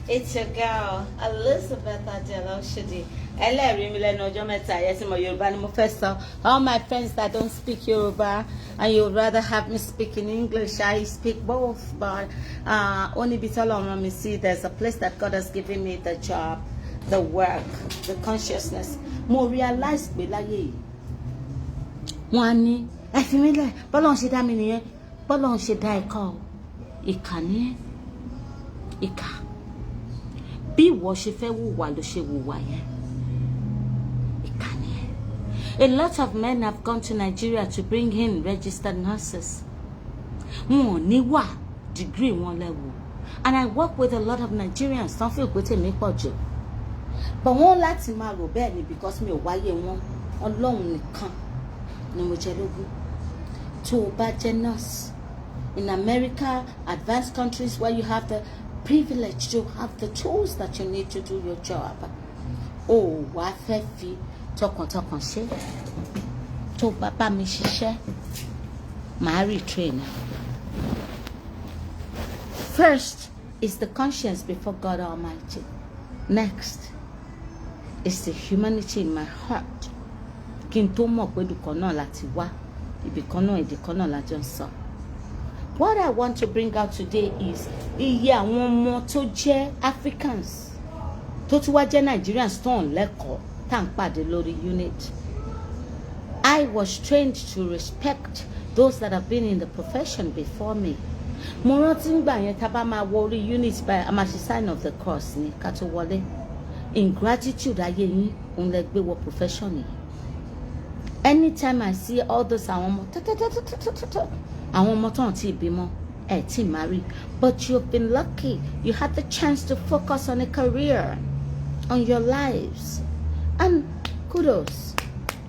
It's your girl, Elizabeth Adela Shidi. All my friends that don't speak Yoruba and you would rather have me speak in English, I speak both. But only bitolo me see there's a place that God has given me the job, the work, the consciousness. More realized me like one I feel like Bolon she da me Bolon she die call. Ikani Ika. Bí wọ́n ṣe fẹ́ wùwà ló ṣe wùwà yẹn. Ìkànnì ẹ̀. A lot of men have gone to Nigeria to bring in registered nurses. Wọn ò ní wà degree wọn lẹ́wọ̀. And I work with a lot of Nigerians tán feel pé tèmi pọ̀ jù. But wọ́n láti máa rò bẹ́ẹ̀ ni because mi ò wáyé wọn. Ọlọ́run nìkan ni mo jẹ lógún. Tó o bá jẹ́ nurse in America, advanced countries where you have the privilege to have the tools that you need to do your job. Oh, wá fẹ́ fi tọkàntọkàn ṣe. Tó bá mi ṣiṣẹ́, màá retrain. First is the conscience before God Almighty. Next is the humanity in my heart. Kí n tó mọ̀ pé ibìkan náà láti wá, ibìkan náà èdèkan náà la jọ ń sọ. What I want to bring out today is iye àwọn ọmọ tó jẹ́ Africans tó tún wá jẹ́ Nigerians tó ń lẹ́kọ̀ọ́ tá ń pàdé lórí unit. I was trained to respect those that have been in the profession before me. Mo rántí ngbà yẹn tá bá máa wọ orí unit by a máa ṣe sign of the cross ní ká tó wọlé. In gratitude ayé yín òun lẹ gbé wọ profession yìí. Anytime I see all those àwọn ọmọ àwọn ọmọ tó ń tí bímọ ẹ tí marry, but you've been lucky. You had the chance to focus on a career, on your lives, and kudos.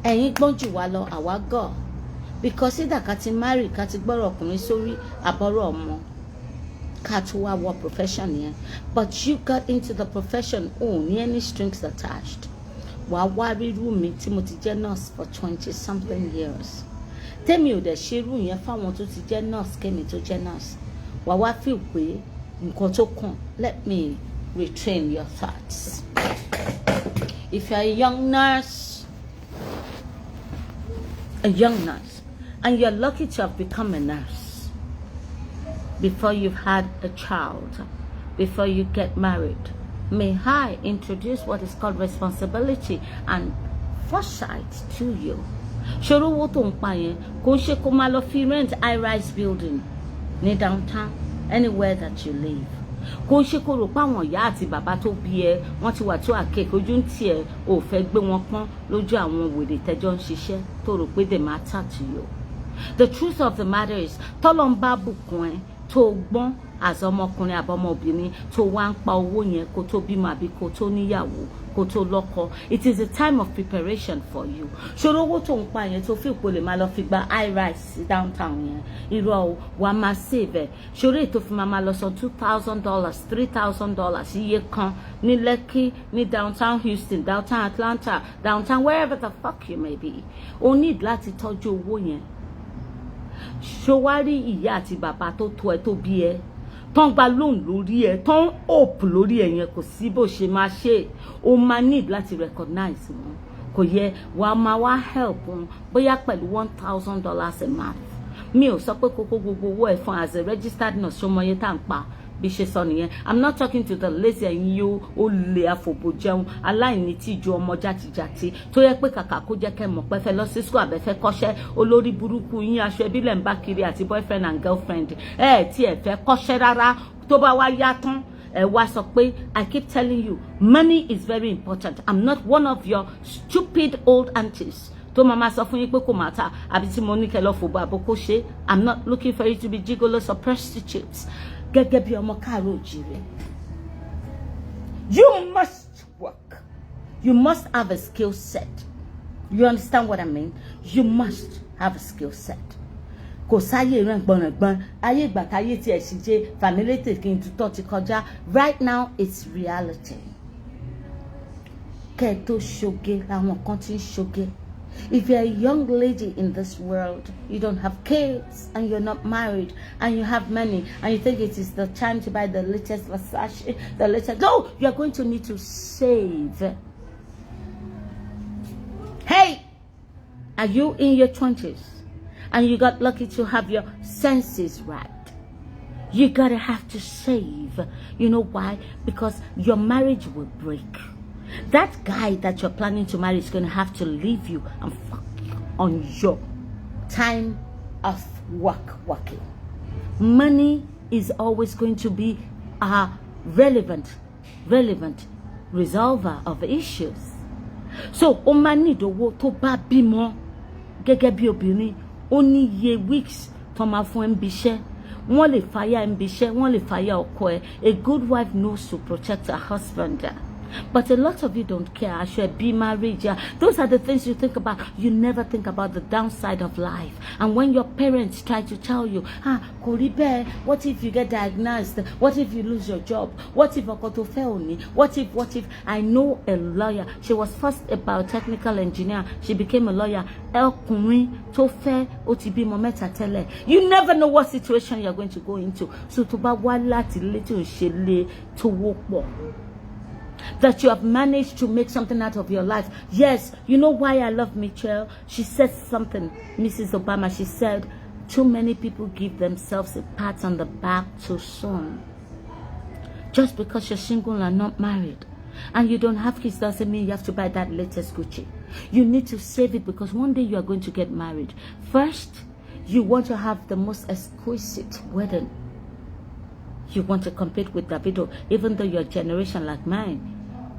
Ẹ̀yin gbọ́n jù wá lọ àwa gọ̀, because either ká ti marry ká ti gbọ́rọ̀ ọkùnrin sórí àbọ̀rọ̀ ọmọ ká tó wá wọ profession yẹn, but you got into the profession ní any strings attached. Wàá wá rírú mi tí mo ti jẹ́ nurse for 20-something years. Tẹ́mi ò dẹ̀ ṣerú yẹn fáwọn tó ti jẹ́ nurse kémi tó jẹ́ nurse. Wà wá feel pé nǹkan tó kàn. Let me retrain your thoughts. If you're a young nurse, and you're lucky to have become a nurse before you've had a child, before you get married, may I introduce what is called responsibility and foresight to you. Ṣòro wo tó ń pa yẹn kò ṣe kó máa lọ fi rent high-rise building ní downtown anywhere that you live. Kò ṣe kó rò pé àwọn ìyá àti bàbá tó bí ẹ wọ́n ti wà tó àkèké ojú ń tiẹ̀ ò fẹ́ gbé wọn pọ́n lójú àwọn wèrè tẹ́jọ́ ń ṣiṣẹ́ tó rò pé they matter to you. The truth of the matter is tọ́lọ́ ń bá bùkún ẹ tó gbọ́n as ọmọkùnrin àbọ̀mọbìnrin tó wá ń pa owó yẹn kó tó bímọ àbí kó tó níyàwó kó tó lọ́kọ. It is a time of preparation for you. Ṣòro owó tó ń pa yẹn tó fi ìpolè máa lọ fi gba high rise downtown yẹn irọ́ o wàá máa save ẹ̀. Ṣòro ètò fi máa lọ san $2,000 $3,000 iye kan ní Lekki ní downtown Houston, downtown Atlanta, downtown wherever the fuck you may be. O need láti tọ́jú owó yẹn. Ṣòwárí ìyá àti bàbá tó tó ẹ tó bí ẹ tán gba loan lórí ẹ tán hope lórí ẹ yẹn kò sí bó ṣe máa ṣe o máa need láti recognize wọn kò yẹ wàá máa wá help wọn bóyá pẹ̀lú $1,000 a month. Mi ò sọ pé kókó gbogbo owó ẹ fún as a registered nurse ṣọmọye tá n pa bí ṣe sọ nìyẹn. I'm not talking to the lazy ẹ̀yin yóò ó lè àfòbòjẹun aláìní tíjú ọmọ játijàti tó yẹ pé kàkà kó jẹ́ kẹ́ mọ̀ pé fẹ́ lọ sí school àbẹ́fẹ́ kọ́ṣẹ́ olórí burúkú yín aṣọ ẹbí lẹ̀ ń bá kiri àti boyfriend and girlfriend tí ẹ fẹ́ kọ́ṣẹ́ rárá tó bá wá yá tán ẹ wá sọ pé I keep telling you money is very important. I'm not one of your stupid old aunties tó máa sọ fún yín pé kò máa ta àbí tí mo ní kẹ́ lọ fòbò àbókó ṣe. I'm not looking for you to be gigolos or prostitutes. Gẹ́gẹ́ bí ọmọ káàárọ̀ òjìrè. You must work. You must have a skill set. You understand what I mean? You must have a skill set. Kò sáyé ìran gbọ̀nràngbọ̀n ayé ìgbà táyé tí ẹ̀ sì jẹ́ familete kí n tutọ́ ti kọjá. Right now it's reality. Kẹ́ ẹ tó ṣoge làwọn kan ti ń ṣoge. If you're a young lady in this world, you don't have kids and you're not married and you have money and you think it is the time to buy the latest Versace, the latest, no, you're going to need to save. Hey, are you in your 20s and you got lucky to have your senses right? You gotta have to save. You know why? Because your marriage will break. That guy that you're planning to marry is going to have to leave you and fuck you on your time of working. Money is always going to be a relevant resolver of issues. So, o ma need owó tó bá bímọ gẹ́gẹ́ bí obìnrin, ó ní iye weeks tó máa fún ẹ níbi iṣẹ́. Wọ́n lè fire níbi iṣẹ́, wọ́n lè fire ọkọ ẹ. A good wife knows to protect her husband. But a lot of you don't care. I should be married. Those are the things you think about. You never think about the downside of life. And when your parents try to tell you, Koribe, what if you get diagnosed? What if you lose your job? What if Okoto fail? What if? I know a lawyer. She was first a biotechnical engineer. She became a lawyer. You never know what situation you're going to go into. So to ba wala ti little shele to walk. That you have managed to make something out of your life. Yes, you know why I love Michelle? She said something, Mrs. Obama. She said, too many people give themselves a pat on the back too soon. Just because you're single and not married and you don't have kids doesn't mean you have to buy that latest Gucci. You need to save it because one day you are going to get married. First, you want to have the most exquisite wedding. You want to compete with Davido, even though your generation like mine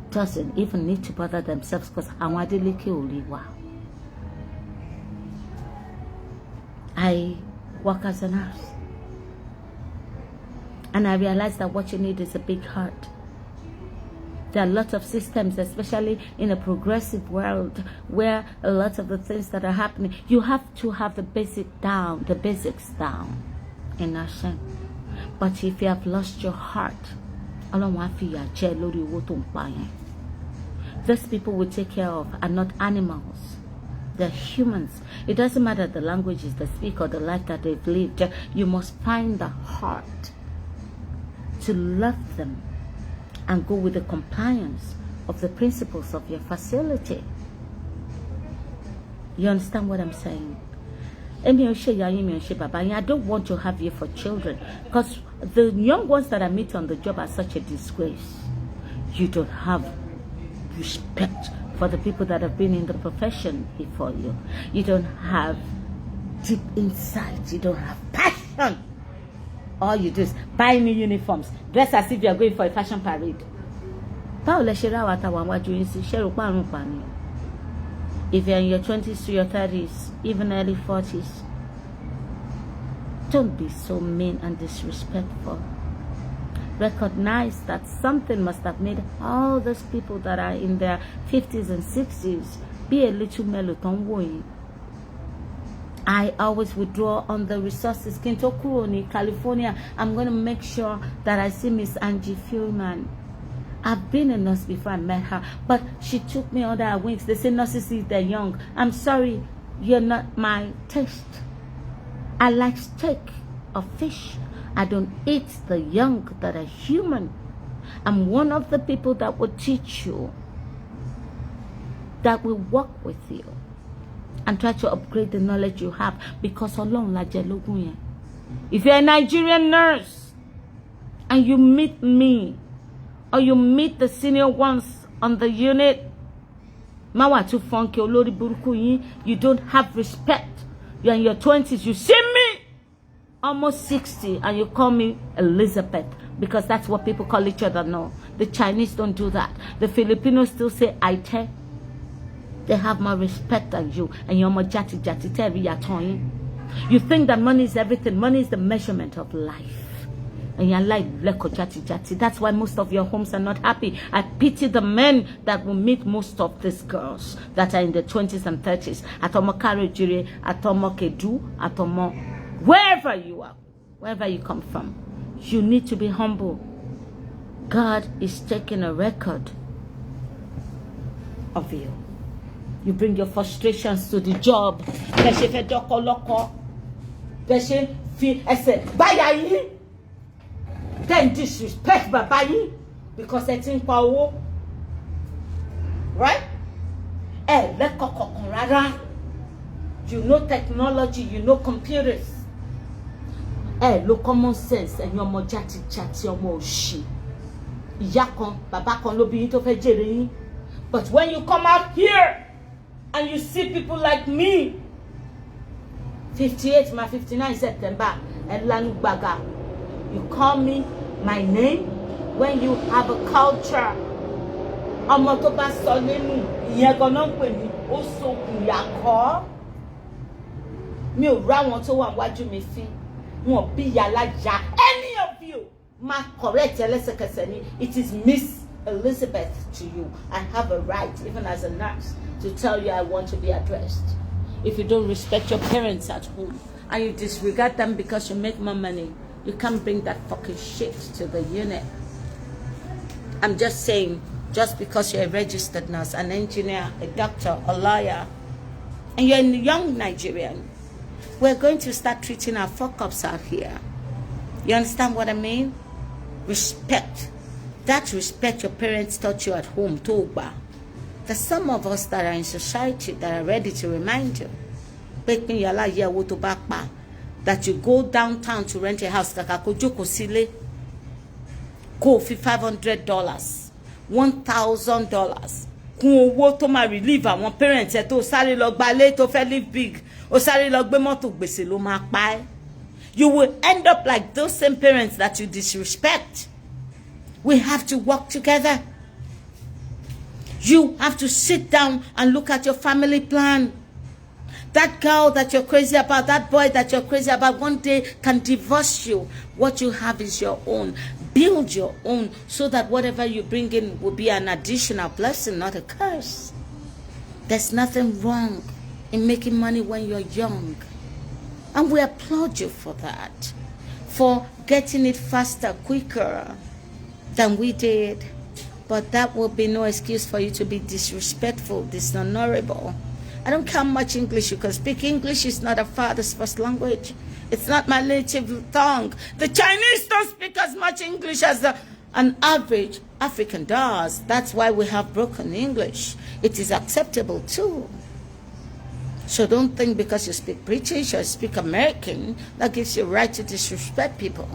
doesn't even need to bother themselves because I work as a nurse. And I realized that what you need is a big heart. There are lots of systems, especially in a progressive world, where a lot of the things that are happening, you have to have the basics down in nursing. But if you have lost your heart, these people we take care of are not animals. They're humans. It doesn't matter the languages they speak or the life that they've lived. You must find the heart to love them and go with the compliance of the principles of your facility. You understand what I'm saying? I don't want to have you for children because the young ones that I meet on the job are such a disgrace. You don't have respect for the people that have been in the profession before you. You don't have deep insight. You don't have passion. All you do is buy new uniforms, dress as if you are going for a fashion parade. If you're in your 20s to your 30s, even early 40s, don't be so mean and disrespectful. Recognize that something must have made all those people that are in their 50s and 60s be a little mellow. I always withdraw on the resources. Kintokuro, California, I'm going to make sure that I see Miss Angie Fuhrman. I've been a nurse before I met her, but she took me under her wings. They say nurses see they're young. I'm sorry, you're not my taste. I like steak or fish. I don't eat the young that are human. I'm one of the people that will teach you, that will work with you, and try to upgrade the knowledge you have. Because alone, if you're a Nigerian nurse and you meet me, or you meet the senior ones on the unit, you don't have respect. You're in your 20s, you see me almost 60 and you call me Elizabeth, because that's what people call each other now. The Chinese don't do that. The Filipinos still say Aite. They have more respect than you, and you're more jati. You think that money is everything. Money is the measurement of life. And you're like, that's why most of your homes are not happy. I pity the men that will meet most of these girls that are in the 20s and 30s. Atomo Karejire, Atomo Kedu, Atomo, wherever you are, wherever you come from, you need to be humble. God is taking a record of you. You bring your frustrations to the job. Bẹ́ẹ̀ ṣe fẹ́ dọ́kọ lọ́kọ. Bẹ́ẹ̀ ṣe fi ẹsẹ̀ báyà yín. Then disrespect bàbá yín because ẹ ti ń pa owó. Right? Lẹ́kọ̀ọ́ kankan rárá. You know technology, you know computers. Lo common sense, ẹ̀yin ọmọ jàtijàti ọmọ òṣì. Ìyá kan, bàbá kan ló bí yín tó fẹ́ jèrè yín. But when you come out here and you see people like me, 58, my 59 September, and Lanugbaga, you call me my name when you have a culture. Ọmọ tó bá sọ nínú ìyẹn gan-an pè mí ó sokùn yàkọ́. Mi ò rá wọn tó wà wájú mi fín. Wọn bí yàrá ya. Any of you ma correct ẹlẹ́sẹ̀kẹsẹ̀ ni. It is Miss Elizabeth to you. I have a right, even as a nurse, to tell you I want to be addressed. If you don't respect your parents at home and you disregard them because you make more money, you can't bring that fucking shit to the unit. I'm just saying, just because you're a registered nurse, an engineer, a doctor, a lawyer, and you're a young Nigerian, we're going to start treating our fuck-ups out here. You understand what I mean? Respect. That respect your parents taught you at home, Toba. There's some of us that are in society that are ready to remind you. That you go downtown to rent a house, go for $500, $1,000. Kun owó tó máa relieve àwọn parents ẹ tó sáré lọ gbalé tó fẹ́ live big, ó sáré lọ gbé mọ́tò gbèsè ló máa pa ẹ́. You will end up like those same parents that you disrespect. We have to work together. You have to sit down and look at your family plan. That girl that you're crazy about, that boy that you're crazy about, one day can divorce you. What you have is your own. Build your own so that whatever you bring in will be an additional blessing, not a curse. There's nothing wrong in making money when you're young. And we applaud you for that. For getting it faster, quicker than we did. But that will be no excuse for you to be disrespectful, dishonorable. I don't care how much English you can speak. English is not a father's first language. It's not my native tongue. The Chinese don't speak as much English as an average African does. That's why we have broken English. It is acceptable too. So don't think because you speak British or speak American, that gives you a right to disrespect people.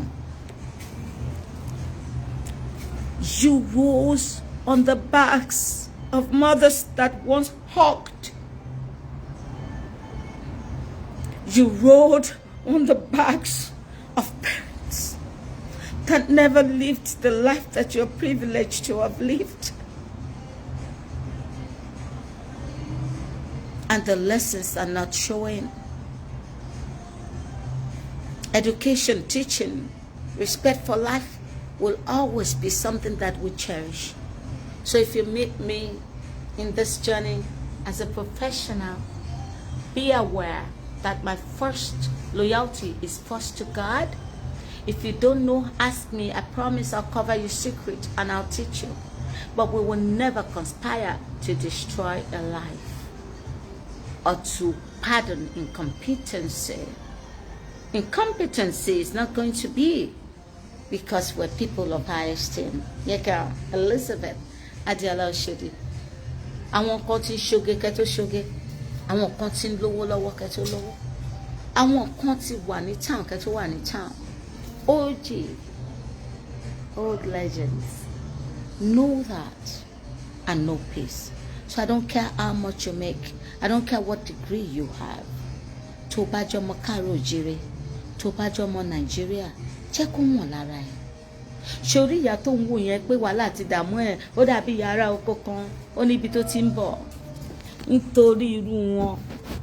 You rose on the backs of mothers that once hugged. You rode on the backs of parents that never lived the life that you're privileged to have lived. And the lessons are not showing. Education, teaching, respect for life will always be something that we cherish. So if you meet me in this journey as a professional, be aware that my first loyalty is first to God. If you don't know, ask me. I promise I'll cover your secret and I'll teach you. But we will never conspire to destroy a life or to pardon incompetency. Incompetency is not going to be because we're people of high esteem. Yeah, girl, Elizabeth Adiola Oshodi. Àwọn kan tí ṣoge kẹ́ tó ṣoge. Àwọn kan tí ń lówó lọ́wọ́ kẹ́ tó lówó. Àwọn kan tí wà ní town kẹ́ tó wà ní town. OG, old legends, know that and know peace. So I don't care how much you make. I don't care what degree you have. Tó bá jẹ́ ọmọ Káàárọ̀ Oòjíire, tó bá jẹ́ ọmọ Nàìjíríà, jẹ́ kó mọ̀ lára ẹ̀. Ṣorí ìyá tó ń wò yẹn pé wàhálà ti dààmú ẹ̀, ó dàbí yàrá oko kan, ó níbi tó ti ń bọ̀. Nítorí irú wọn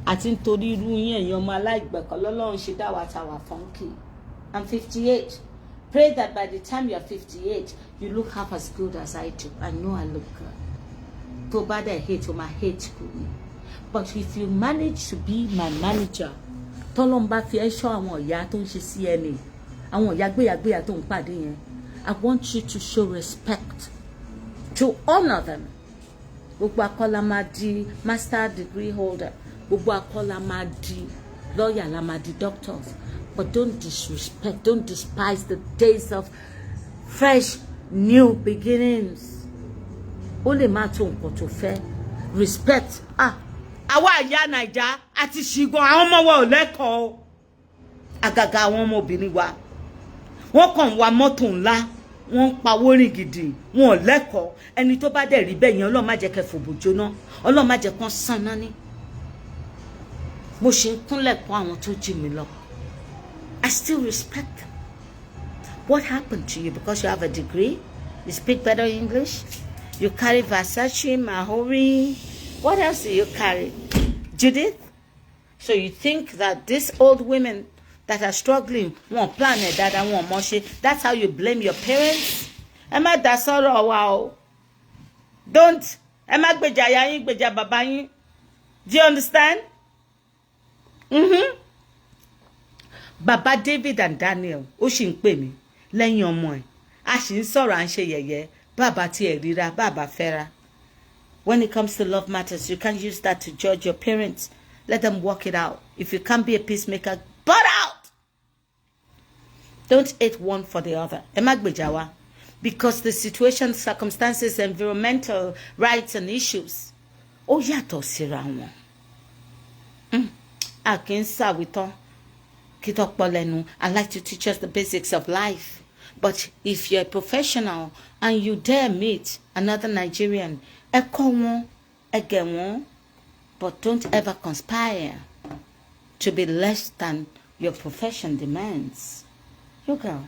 àti nítorí irú yín ẹ̀yin ọmọ aláìgbẹ̀kọ́ lọ́lọ́run ṣe dá wa ta wà funky. I'm 58. Pray that by the time you're 58, you look half as good as I do. I know I look good. Tó bá dẹ̀ hate o máa hate good. But if you manage to be my manager, tọ́lọ́run bá fi ẹ́ ṣọ́ àwọn ìyá tó ń ṣe CNA, àwọn ìyá gbéyàgbéyà tó ń pàdé yẹn, I want you to show respect, to honor them gbogbo akọ́lá máa di master degree holder, gbogbo akọ́lá máa di lawyer, la máa di doctors. But don't disrespect, don't despise the days of fresh new beginnings. Ó lè má tó nǹkan tó fẹ́. Respect. Àwa ìyá Naija àti ṣìgàn àwọn ọmọ wa ò lẹ́kọ̀ọ́. Àgàgà àwọn ọmọbìnrin wa. Wọ́n kàn wá mọ́tò ńlá, wọ́n ń pawó rìn gidi, wọn ò lẹ́kọ̀ọ́. Ẹni tó bá dẹ̀ rí bẹ́ẹ̀ yẹn Ọlọ́run má jẹ́ kẹ́ fòbò jóná. Ọlọ́run má jẹ́ kán sanná ní. Mo ṣe ń kúnlẹ̀ kọ́ àwọn tó jì mí lọ. I still respect them. What happened to you? Because you have a degree? You speak better English? You carry Versace, Mahori. What else do you carry? Judith? So you think that these old women that are struggling won't plan it, that I won't mosh it? That's how you blame your parents? Emma, that's all. Wow. Don't. Emma, gbeja yayin, gbeja babayin. Do you understand? Baba David and Daniel, ó sì ń pè mí lẹ́yìn ọmọ ẹ̀. A sì ń sọ̀rọ̀ à ń ṣe yẹ̀yẹ́. Bàbá tí ẹ ríra, bàbá fẹ́ra. When it comes to love matters, you can't use that to judge your parents. Let them work it out. If you can't be a peacemaker, butt out. Don't hate one for the other. Ẹ má gbèjà wa. Because the situation, circumstances, environmental rights and issues, ó yàtọ̀ síra wọn. A kì í ṣàwítán. I like to teach us the basics of life. But if you're a professional and you dare meet another Nigerian, ẹ kọ́ wọn, ẹ gẹ̀ wọ́n, but don't ever conspire to be less than your profession demands. You girl,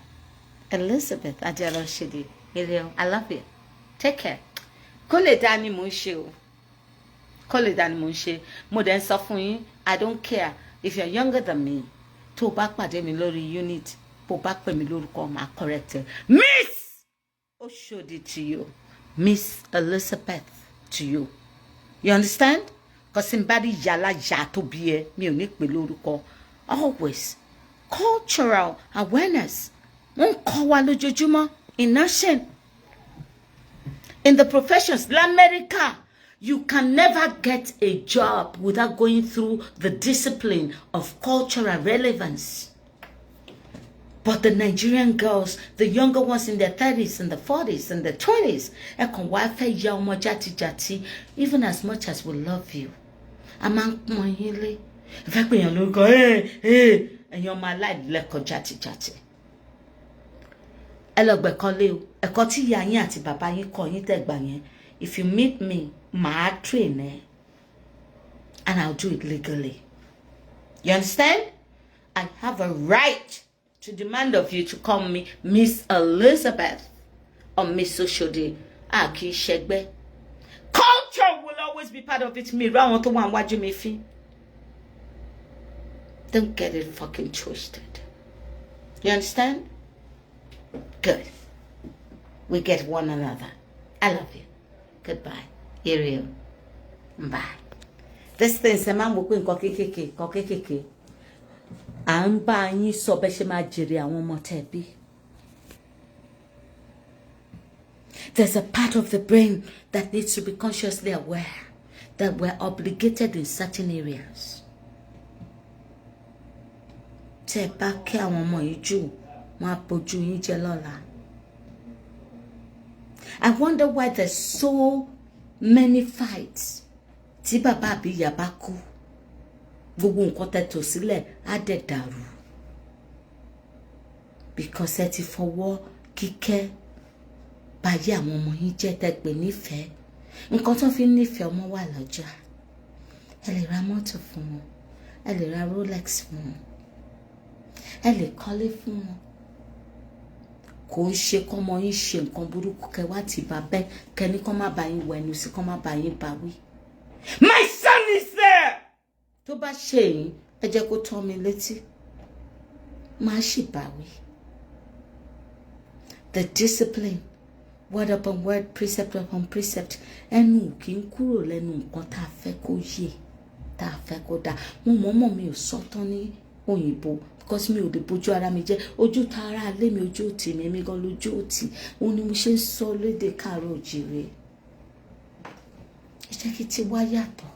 Elizabeth Aderoshidi, I love you. Take care. Kó lè dá ni mo ń ṣe o. Kó lè dá ni mo ń ṣe. Mo dẹ̀ ń sọ fún yín, I don't care if you're younger than me. Tó bá pàdé mi lórí unit, bó bá pè mí lórúkọ, máa correct ẹ. Miss Oshodi to you. Miss Elizabeth to you. You understand? Because somebody yala ya to be ẹ, mi ò ní pè lórúkọ. Always cultural awareness. Wọ́n kọ́ wa lójoojúmọ́ in action. In the professions, l'America, you can never get a job without going through the discipline of cultural relevance. But the Nigerian girls, the younger ones in their 30s and the 40s and the 20s, even as much as we love you. And you're my life, if you meet me, my trainer, and I'll do it legally. You understand? I have a right to demand of you to call me Miss Elizabeth or Miss Oshodi. Aki Shegbe. Culture will always be part of it. Me, round to one, what you may feel. Don't get it fucking twisted. You understand? Good. We get one another. I love you. Goodbye. Ariel. Bye. This thing is a man who can kokeke. I'm buying so beshimajiria one more tebi. There's a part of the brain that needs to be consciously aware that we're obligated in certain areas. Te ba ke awon omo yi ju, won apoju yin je lola. I wonder why there's so many fights. Tí bàbá àbí ìyá bá kú, gbogbo nǹkan tẹ́ tò sílẹ̀ á dẹ̀ dàrú. Because ẹ ti fọwọ́ kíkẹ́ báyé àwọn ọmọ yín jẹ́ tẹ́ pè nífẹ̀ẹ́. Nǹkan tó fi nífẹ̀ẹ́ ọmọ wà lọ́jà. Ẹ lè ra mọ́tò fún wọn. Ẹ lè ra Rolex fún wọn. Ẹ lè kọ́lé fún wọn. Kò ń ṣe kọ́mọ yín ṣe nǹkan burúkú kẹ́ wá ti bá bẹ́ kẹ́ni kọ́ má bá yín wẹnu sí kọ́ má bá yín bá wí. My son is there. Tó bá ṣe yín, ẹ jẹ́ kó tọ́ mi létí. Má ṣì bá wí. The discipline, word upon word, precept upon precept, ẹnu kì í kúrò lẹ́nu nǹkan tá a fẹ́ kó yé, tá a fẹ́ kó dá. Mo mọ̀ọ́mọ̀ mi ò sọ́tán ní òyìnbó. Because mi ò lè bójú ara mi jẹ́, ojú ta ara lé mi ojú òtí mi, èmi gan lójú òtí. Òun ni mo ṣe ń sọ lédè Káàárọ̀ Oòjíire. jẹ́ kí tiwa yàtọ̀.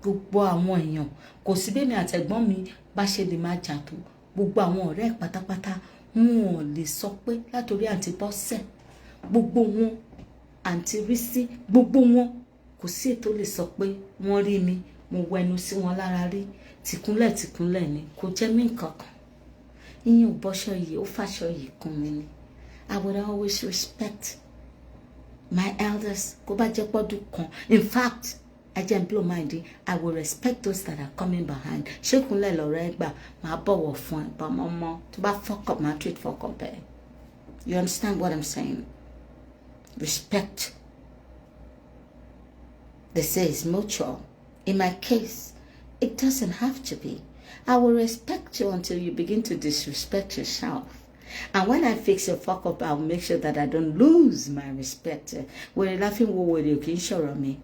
Gbogbo àwọn èèyàn kò sí bẹ́ẹ̀ mi àtẹ̀gbọ́n mi bá ṣe lè máa jà tó, gbogbo àwọn ọ̀rẹ́ pátápátá wọn ò lè sọ pé látòrí àǹtí Bọ́sẹ̀, gbogbo wọn, àǹtí Rísí, gbogbo wọn kò sí ètò lè sọ pé wọ́n rí mi mo wẹnu sí wọn lára rí tìkúnlẹ̀ ni kò jẹ́ mí nǹkan kan. Ìyẹn ò bọ́ṣọ yìí ó fàṣọ yìí kún mi ni. I would always respect my elders kó bá jẹ́ pọ́dún kan. In fact, I just blow mind. I will respect those that are coming behind. Ṣé kúnlẹ̀ lọ́rọ̀ ẹ gbà máa bọ̀wọ̀ fún ẹ bá mọ́mọ́ tó bá fuck up máa treat fuck up ẹ. You understand what I'm saying? Respect. They say it's mutual. In my case, it doesn't have to be. I will respect you until you begin to disrespect yourself. And when I fix your fuck up, I'll make sure that I don't lose my respect. When you're laughing, what you can show me.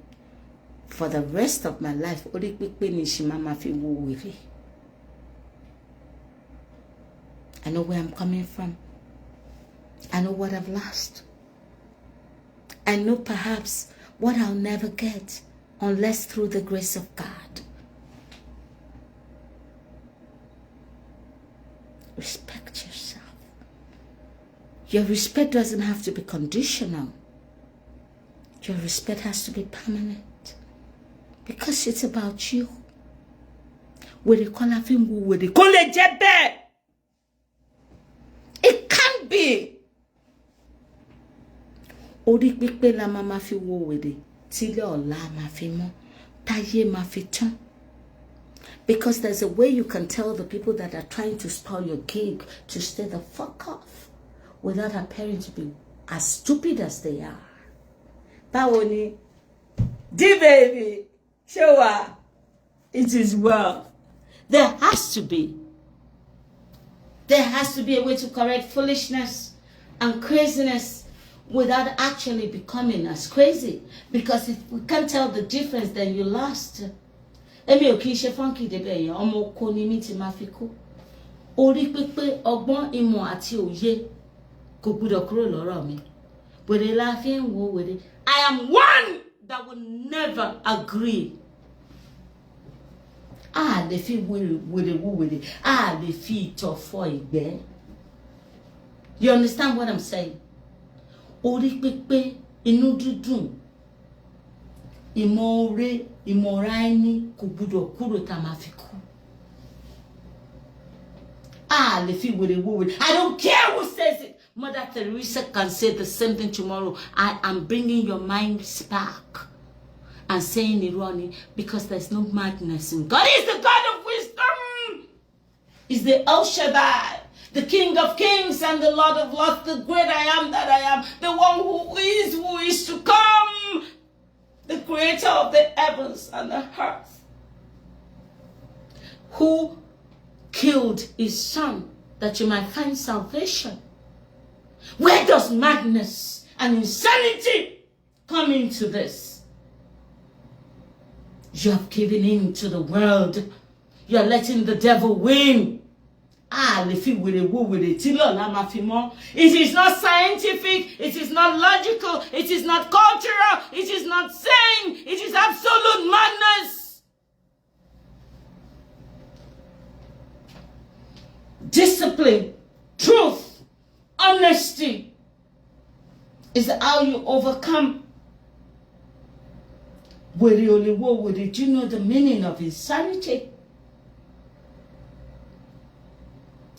For the rest of my life, orí pípé ni ṣì máa fi wo wèrè. I know where I'm coming from. I know what I've lost. I know perhaps what I'll never get unless through the grace of God. Respect yourself. Your respect doesn't have to be conditional. Your respect has to be permanent. Because it's about you. It can't be. Orí pípé la máa fi wo wèrè tílé ọ̀la máa fi mọ́ táyé máa fi tán. Because there's a way you can tell the people that are trying to spoil your gig to stay the fuck off without appearing to be as stupid as they are. Báwo ni? D-baby, show her. It is well. There has to be. There has to be a way to correct foolishness and craziness without actually becoming as crazy. Because if we can't tell the difference, then you lost. Emi ò kì í ṣe funky débẹ̀ yẹn, ọmọ oko ni mí tí máa fi kú. Orí pípé ọgbọ́n ìmọ̀ àti òye kò gbúdọ̀ kúrò lọ́rọ̀ mi. Wèrè la fi ń wo wèrè. I am one that will never agree. Lè fi wèrè wo wèrè. Lè fi ìtọ̀ fọ ìgbẹ́. You understand what I'm saying? Orí pípé, inú dídùn, ìmọ̀ oore, ìmọ̀ra ẹni kò gbúdọ̀ kúrò tá máa fi kú. Lè fi wèrè wo wèrè. I don't care who says it. Mother Teresa can say the same thing tomorrow. I am bringing your minds back and saying it wrong because there's no madness in God. He's the God of wisdom. He's the El Shaddai, the King of kings and the Lord of lords, the great I am that I am, the one who is to come, the creator of the heavens and the earth, who killed his son that you might find salvation. Where does madness and insanity come into this? You have given in to the world. You are letting the devil win. It is not scientific. It is not logical. It is not cultural. It is not sane. It is absolute madness. Discipline, truth, honesty is how you overcome. Do you know the meaning of insanity?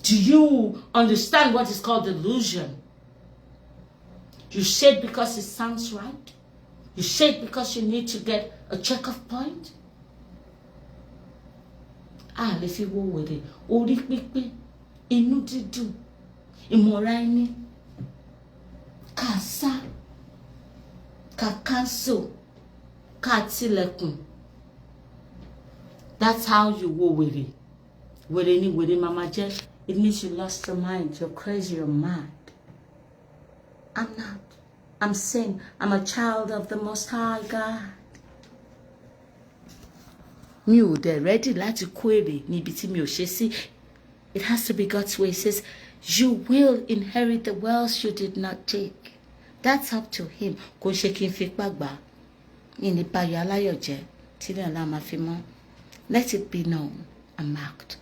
Do you understand what is called delusion? You say it because it sounds right. You say it because you need to get a check-off point. If you go with it, orí pípé, inú dídùn, ìmọ̀ra ẹni, ká sá, ká cancel, ká tilẹ̀kùn. That's how you go with it. Wèrè ni wèrè mama jẹ́. It means you lost your mind. You're crazy. You're mad. I'm not. I'm sane. I'm a child of the Most High God. Mi ò dẹ̀ ready láti kó èrè níbi tí mi ò ṣe sí. It has to be God's way. It says, you will inherit the wealth you did not take. That's up to him. Kò ṣe kí n fipá gbà. Mi ní báyọ̀ aláyọ̀ jẹ́ tí ilé ọ̀la máa fi mọ́. Let it be known and marked.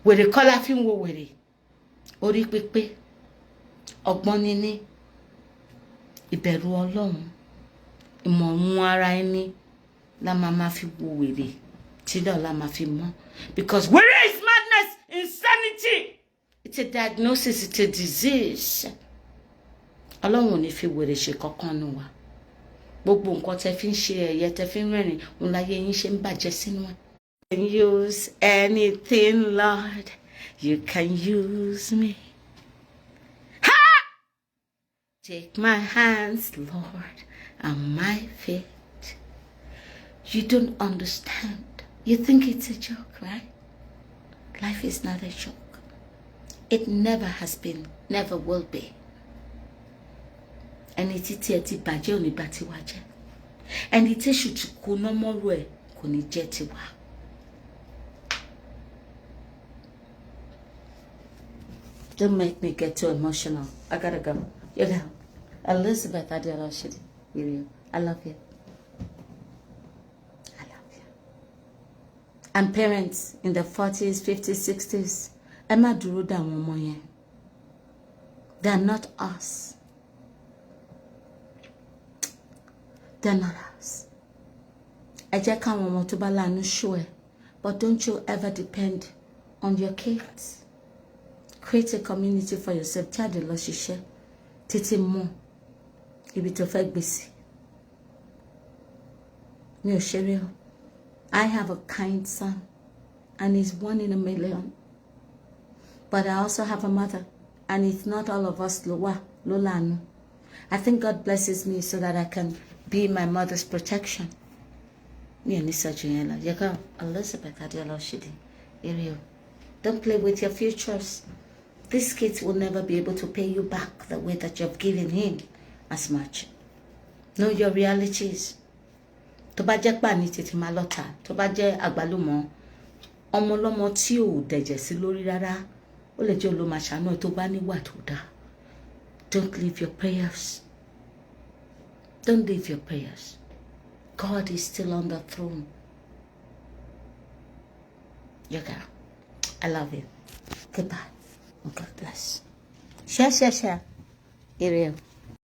Wèrè kọ́ la fi ń wo wèrè. Orí pípé. Ọgbọ́n níní. Ìbẹ̀rù Ọlọ́run. Ìmọ̀ràn ara ẹni la máa fi wo wèrè tí ilé ọ̀la máa fi mọ́. Because wèrè is madness, insanity. It's a diagnosis, it's a disease. Ọlọ́run ò ní fi wèrè ṣe kankan nù wá. Gbogbo nǹkan tẹ́ fi ń ṣe ẹ̀yẹ tẹ́ fi ń rẹ́rìn òun láyé yín ṣe ń bàjẹ́ sínú ẹ̀. You can use anything, Lord. You can use me. Ha! Take my hands, Lord, and my feet. You don't understand. You think it's a joke, right? Life is not a joke. It never has been, never will be. Ẹni títí ẹ ti bàjẹ́ ò ní bá tiwa jẹ́. Ẹni tí èṣù ti kó nọ́mọ́rú ẹ̀ kò ní jẹ́ tiwa. Don't make me get too emotional. I gotta go. You know, Elizabeth Adeola Shidi, I love you. I love you. And parents in the 40s, 50s, 60s, ẹ má dúró dà wọ́n ọmọ yẹn. They are not us. They're not us. Ẹ jẹ́ káwọn ọmọ tó bá láàánú ṣó ẹ, but don't you ever depend on your kids. Create a community for yourself. Jáde lọ ṣiṣẹ́ títí mọ́ ibi tó fẹ́ gbé sí. Mi ò ṣeré o. I have a kind son, and he's 1 in a million. But I also have a mother, and it's not all of us ló láàánú. I think God blesses me so that I can be my mother's protection. Mi ò ní sọ́jú yẹn lọ. You go, Elizabeth Adeola Shidi. Don't play with your futures. These kids will never be able to pay you back the way that you've given him as much. Know your realities. Tó bá jẹ́ pàní tètè máa lọ́ta, tó bá jẹ́ àgbálùmọ̀, ọmọ ọlọ́mọ tí ò dẹ̀jẹ̀ sí lórí rárá, ó lè jẹ́ olómàṣánú tó bá níwà tó dáa. Don't leave your prayers. Don't leave your prayers. God is still on the throne. You go. I love you. Goodbye. God bless. Share. Iriel.